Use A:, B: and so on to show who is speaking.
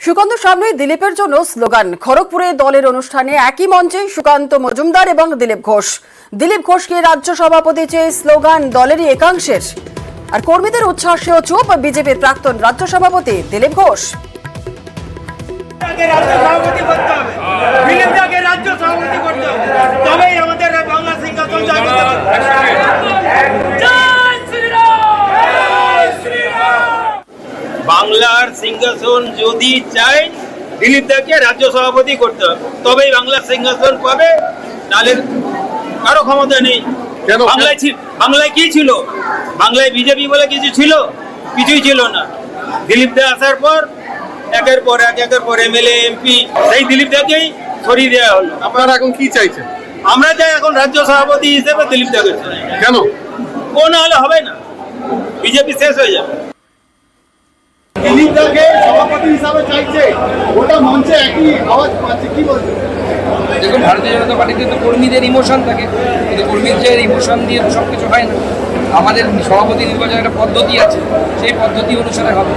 A: সুকান্ত সামনে দিলীপের জন্য স্লোগান। খড়গপুরে দলের অনুষ্ঠানে একই মঞ্চে সুকান্ত মজুমদার এবং দিলীপ ঘোষ। দিলীপ ঘোষকে রাজ্য সভাপতি চেয়ে স্লোগান দলেরই একাংশের। আর কর্মীদের উচ্ছ্বাসেও চুপ বিজেপির প্রাক্তন রাজ্য সভাপতি দিলীপ ঘোষ।
B: বাংলার সিংহাসন যদি চাই দিলীপ দাকে রাজ্য সভাপতি করতে হবে, তবেই বাংলার সিংহাসন পাবে, নাহলে কারো ক্ষমতা নেই। বাংলায় কি ছিল? বাংলায় বিজেপি বলে কিছু ছিল? কিছুই ছিল না। দিলীপ দা আসার পর একের পর এমএলএ এমপি সেই দিলীপ দাকেই সরিয়ে দেওয়া হলো।
C: আপনারা এখন কি চাইছেন?
B: আমরা চাই এখন রাজ্য সভাপতি হিসেবে দিলীপ দাকে।
C: কেন?
B: ও না হলে হবে না, বিজেপি শেষ হয়ে যাবে।
C: দিলীপদাকে সভাপতি হিসাবে চাইছে, ওটা মঞ্চে একই আওয়াজ পাচ্ছে, কি বলছেন?
D: দেখুন, ভারতীয় জনতা পার্টিতে তো কর্মীদের ইমোশন থাকে, কিন্তু কর্মীদের ইমোশন দিয়ে তো সব কিছু হয় না। আমাদের সভাপতি নির্বাচনের একটা পদ্ধতি আছে, সেই পদ্ধতি অনুসারে হবে।